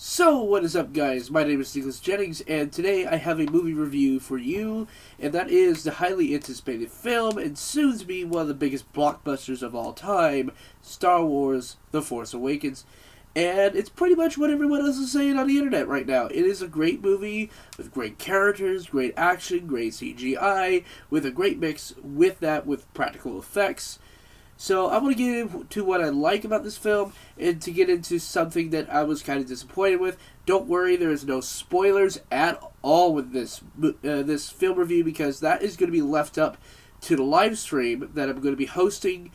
So, what is up, guys? My name is Nicholas Jennings, and today I have a movie review for you, and that is the highly anticipated film, and soon to be one of the biggest blockbusters of all time, Star Wars The Force Awakens. And it's pretty much what everyone else is saying on the internet right now. It is a great movie with great characters, great action, great CGI, with a great mix with practical effects. So I'm going to get into what I like about this film and to get into something that I was kind of disappointed with. Don't worry, there is no spoilers at all with this film review because that is going to be left up to the live stream that I'm going to be hosting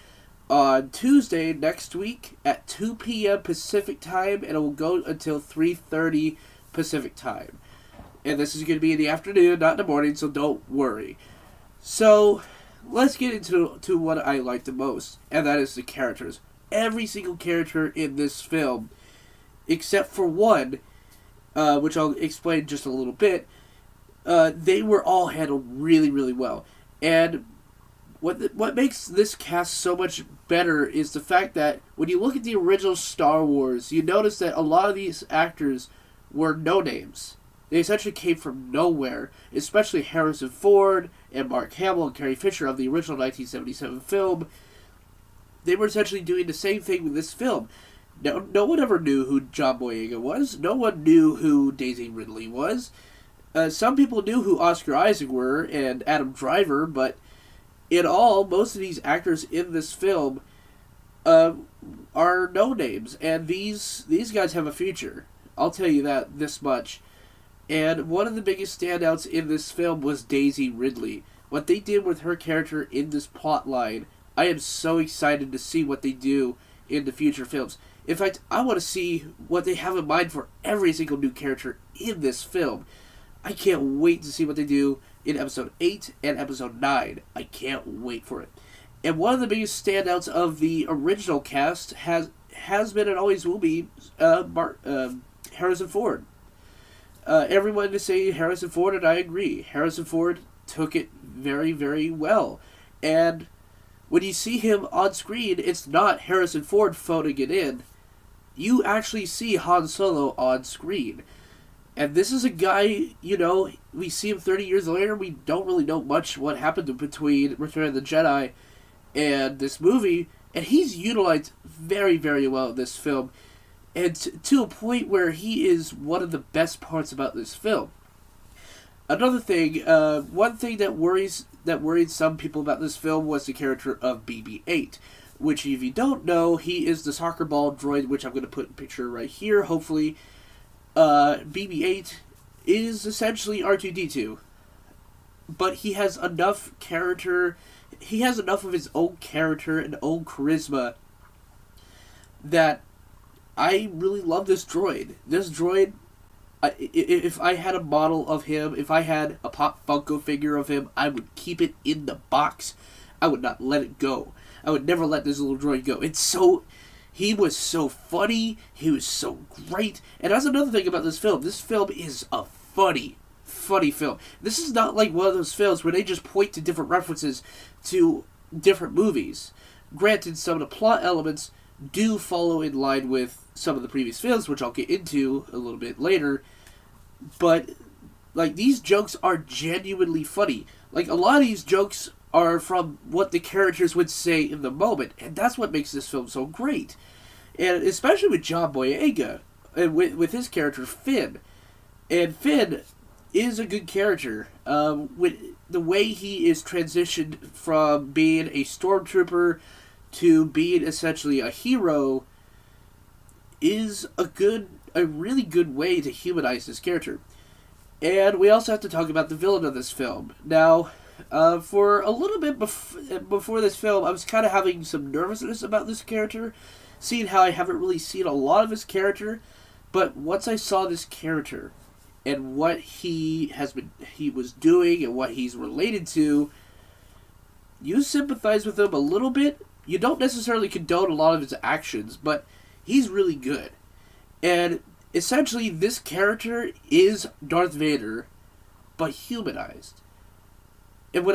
on Tuesday next week at 2 p.m. Pacific time, and it will go until 3:30 Pacific time. And this is going to be in the afternoon, not in the morning, so don't worry. So let's get into what I like the most, and that is the characters. Every single character in this film, except for one, which I'll explain in just a little bit, they were all handled really, really well. And what makes this cast so much better is the fact that when you look at the original Star Wars, you notice that a lot of these actors were no-names. They essentially came from nowhere, especially Harrison Ford and Mark Hamill and Carrie Fisher of the original 1977 film. They were essentially doing the same thing with this film. No one ever knew who John Boyega was. No one knew who Daisy Ridley was. Some people knew who Oscar Isaac were and Adam Driver, but in all, most of these actors in this film are no-names, and these guys have a future. I'll tell you that this much. And one of the biggest standouts in this film was Daisy Ridley. What they did with her character in this plot line, I am so excited to see what they do in the future films. In fact, I want to see what they have in mind for every single new character in this film. I can't wait to see what they do in Episode 8 and Episode 9. I can't wait for it. And one of the biggest standouts of the original cast has been and always will be Harrison Ford. Everyone is saying Harrison Ford, and I agree. Harrison Ford took it very, very well. And when you see him on screen, it's not Harrison Ford phoning it in. You actually see Han Solo on screen. And this is a guy, we see him 30 years later. We don't really know much what happened between Return of the Jedi and this movie. And he's utilized very, very well in this film. And to a point where he is one of the best parts about this film. Another thing, one thing that worried some people about this film was the character of BB-8, which, if you don't know, he is the soccer ball droid, which I'm going to put in a picture right here, hopefully. BB-8 is essentially R2-D2, but he has enough character, he has enough of his own character and own charisma that I really love this droid. This droid, if I had a model of him, if I had a Pop Funko figure of him, I would keep it in the box. I would not let it go. I would never let this little droid go. He was so funny. He was so great. And that's another thing about this film. This film is a funny film. This is not like one of those films where they just point to different references to different movies. Granted, some of the plot elements do follow in line with some of the previous films, which I'll get into a little bit later. But, these jokes are genuinely funny. A lot of these jokes are from what the characters would say in the moment, and that's what makes this film so great. And especially with John Boyega, and with his character, Finn. And Finn is a good character. With the way he is transitioned from being a stormtrooper to being essentially a hero is a really good way to humanize this character. And we also have to talk about the villain of this film. Now, for a little bit before this film, I was kind of having some nervousness about this character, seeing how I haven't really seen a lot of his character. But once I saw this character and what he was doing and what he's related to, you sympathize with him a little bit. You don't necessarily condone a lot of his actions, but he's really good. And essentially, this character is Darth Vader, but humanized. And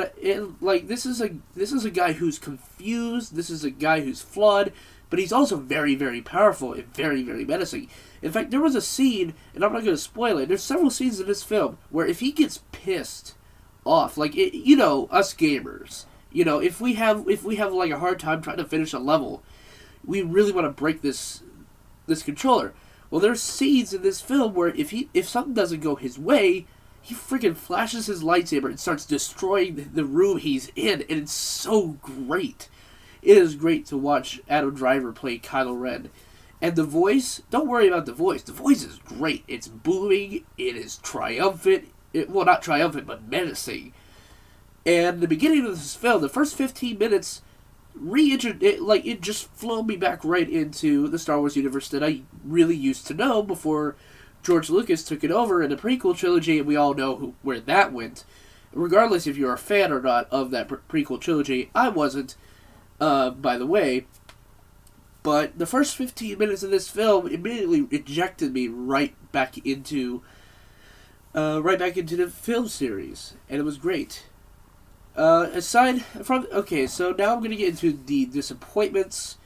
this is a guy who's confused. This is a guy who's flawed. but he's also very, very powerful and very, very menacing. In fact, there was a scene, and I'm not going to spoil it, there's several scenes in this film where if he gets pissed off, like, us gamers, if we have like a hard time trying to finish a level, we really want to break this controller. Well, there's scenes in this film where if something doesn't go his way, he freaking flashes his lightsaber and starts destroying the room he's in, and it's so great. It is great to watch Adam Driver play Kylo Ren. And the voice, don't worry about the voice. The voice is great. It's booming. It is triumphant. Well, not triumphant, but menacing. And the beginning of this film, the first 15 minutes, it just flowed me back right into the Star Wars universe that I really used to know before George Lucas took it over in the prequel trilogy, and we all know where that went. Regardless if you're a fan or not of that prequel trilogy, I wasn't, by the way. But the first 15 minutes of this film immediately ejected me right back into the film series, and it was great. Aside from, okay, so now I'm going to get into the disappointments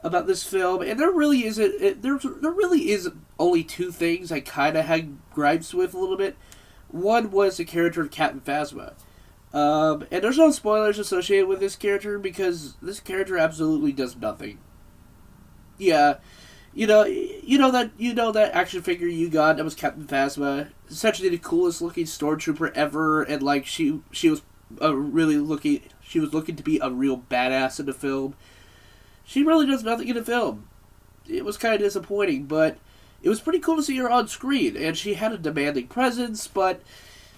about this film, and there really is only two things I kind of had gripes with a little bit. One was the character of Captain Phasma. And there's no spoilers associated with this character, because this character absolutely does nothing. Yeah, you know that action figure you got that was Captain Phasma, essentially the coolest looking stormtrooper ever, and like she was looking to be a real badass in the film. She really does nothing in the film. It was kind of disappointing, but it was pretty cool to see her on screen, and she had a demanding presence, but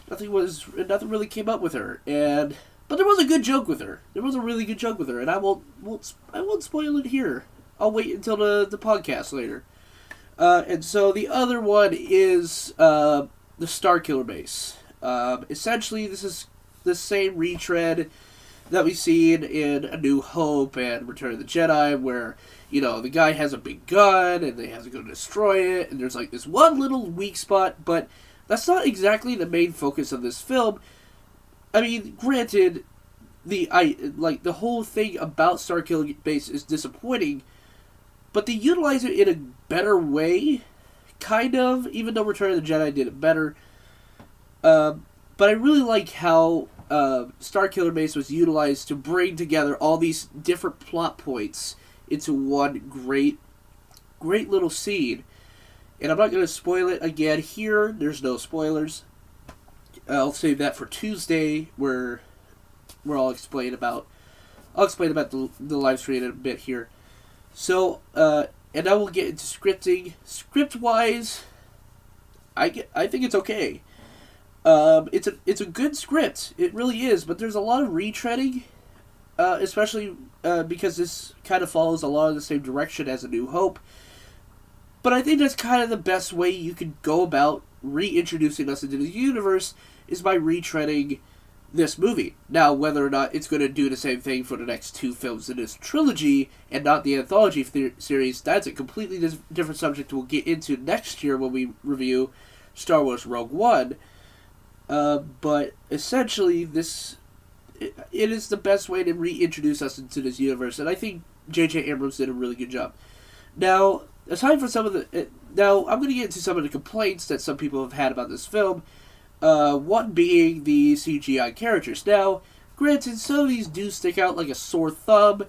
nothing really came up with her. But there was a good joke with her. There was a really good joke with her, and I won't spoil it here. I'll wait until the podcast later. And so the other one is the Starkiller base. Essentially, this is the same retread that we've seen in A New Hope and Return of the Jedi, where, the guy has a big gun, and they have to go destroy it, and there's like this one little weak spot, but that's not exactly the main focus of this film. I mean, granted, the whole thing about Starkiller Base is disappointing, but they utilize it in a better way, kind of, even though Return of the Jedi did it better. But I really like how Starkiller Base was utilized to bring together all these different plot points into one great little scene. And I'm not going to spoil it again here. There's no spoilers. I'll save that for Tuesday, where I'll explain about the live stream in a bit here. So, and I will get into scripting. Script-wise, I think it's okay. It's a good script. It really is, but there's a lot of retreading, especially because this kind of follows a lot of the same direction as A New Hope. But I think that's kind of the best way you could go about reintroducing us into the universe, is by retreading this movie. Now, whether or not it's going to do the same thing for the next two films in this trilogy, and not the anthology series, that's a completely different subject we'll get into next year when we review Star Wars Rogue One. But essentially, it is the best way to reintroduce us into this universe, and I think J.J. Abrams did a really good job. Now, aside from now I'm going to get into some of the complaints that some people have had about this film. One being the CGI characters. Now, granted, some of these do stick out like a sore thumb,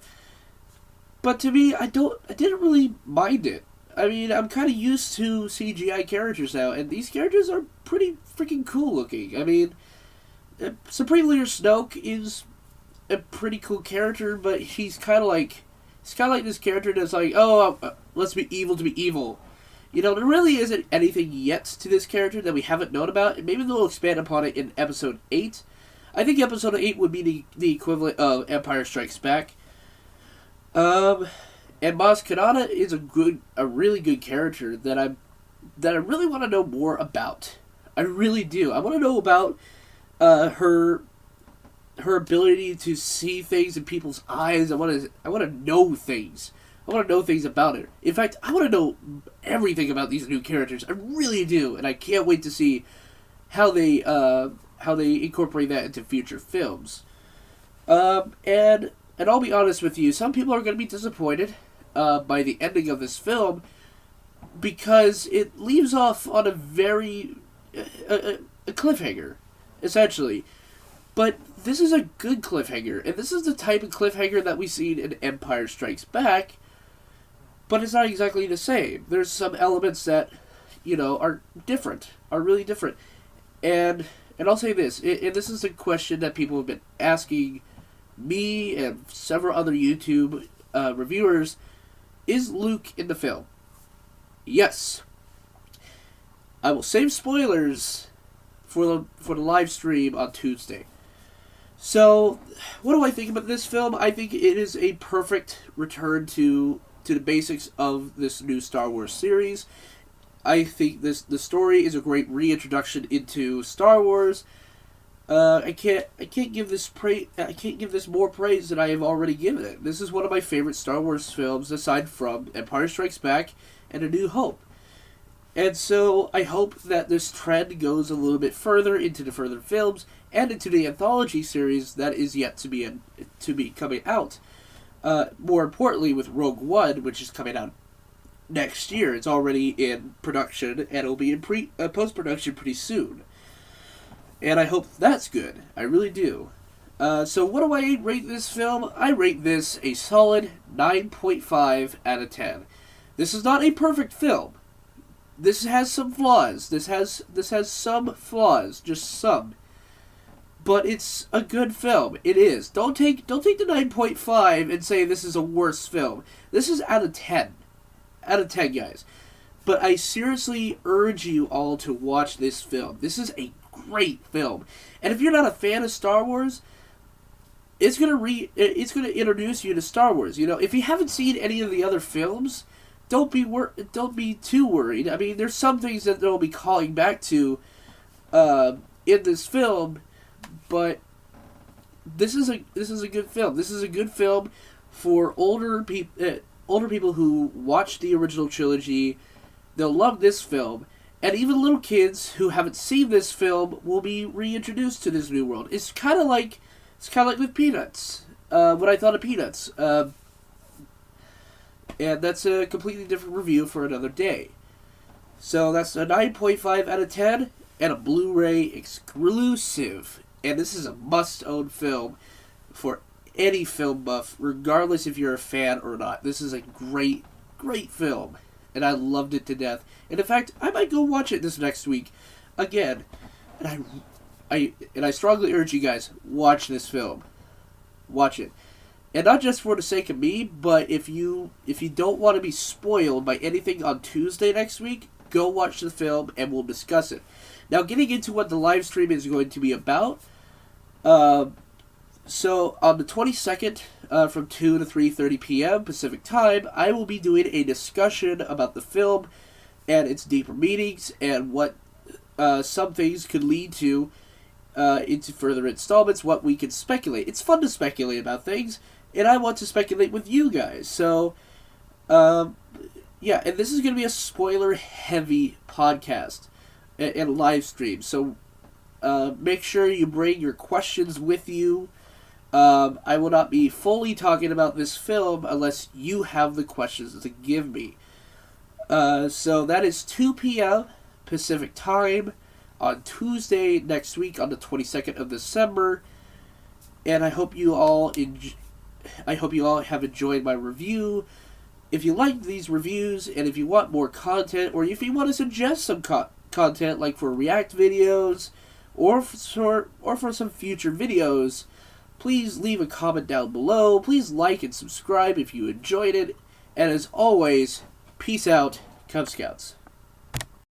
but to me, I didn't really mind it. I mean, I'm kind of used to CGI characters now, and these characters are pretty freaking cool looking. I mean, Supreme Leader Snoke is a pretty cool character, but he's kind of like this character that's like, let's be evil to be evil. There really isn't anything yet to this character that we haven't known about, and maybe they'll expand upon it in Episode 8. I think Episode 8 would be the equivalent of Empire Strikes Back. And Maz Kanata is a really good character that I really want to know more about. I really do. I want to know about her ability to see things in people's eyes. I want to know things. I want to know things about her. In fact, I want to know everything about these new characters. I really do, and I can't wait to see how they incorporate that into future films. And I'll be honest with you, some people are going to be disappointed. by the ending of this film, because it leaves off on a very a cliffhanger, essentially. But this is a good cliffhanger, and this is the type of cliffhanger that we've seen in Empire Strikes Back, but it's not exactly the same. There's some elements that, are different, are really different. And I'll say this, and this is a question that people have been asking me and several other YouTube reviewers: is Luke in the film? Yes. I will save spoilers for the live stream on Tuesday. So, what do I think about this film? I think it is a perfect return to the basics of this new Star Wars series. I think the story is a great reintroduction into Star Wars. I can't give this more praise than I have already given it. This is one of my favorite Star Wars films, aside from Empire Strikes Back and A New Hope. And so I hope that this trend goes a little bit further into the further films and into the anthology series that is yet to be coming out. More importantly, with Rogue One, which is coming out next year. It's already in production, and it'll be in post-production pretty soon. And I hope that's good. I really do. So what do I rate this film? I rate this a solid 9.5 out of 10. This is not a perfect film. This has some flaws. This has some flaws, just some. But it's a good film. It is. Don't take the 9.5 and say this is a worse film. This is out of 10. Out of 10, guys. But I seriously urge you all to watch this film. This is a great film. And if you're not a fan of Star Wars, it's gonna introduce you to Star Wars. If you haven't seen any of the other films, don't be too worried. I mean, there's some things that they'll be calling back to in this film, but this is a good film. This is a good film for older people who watched the original trilogy. They'll love this film, and even little kids who haven't seen this film will be reintroduced to this new world. It's kind of like with Peanuts. What I thought of Peanuts. And that's a completely different review for another day. So that's a 9.5 out of 10 and a Blu-ray exclusive. And this is a must-own film for any film buff, regardless if you're a fan or not. This is a great, great film. And I loved it to death. And in fact, I might go watch it this next week again. And I strongly urge you guys, watch this film. Watch it. And not just for the sake of me, but if you don't want to be spoiled by anything on Tuesday next week, go watch the film and we'll discuss it. Now, getting into what the live stream is going to be about, so on the 22nd, from 2 to 3:30 p.m. Pacific Time, I will be doing a discussion about the film and its deeper meanings and what some things could lead to into further installments, what we can speculate. It's fun to speculate about things, and I want to speculate with you guys. So, yeah, and this is going to be a spoiler-heavy podcast and live stream. So, make sure you bring your questions with you. I will not be fully talking about this film unless you have the questions to give me. So that is 2 p.m. Pacific Time on Tuesday next week on the 22nd of December. And I hope you all have enjoyed my review. If you like these reviews and if you want more content, or if you want to suggest some content like for React videos or for some future videos, please leave a comment down below. Please like and subscribe if you enjoyed it. And as always, peace out, Cub Scouts.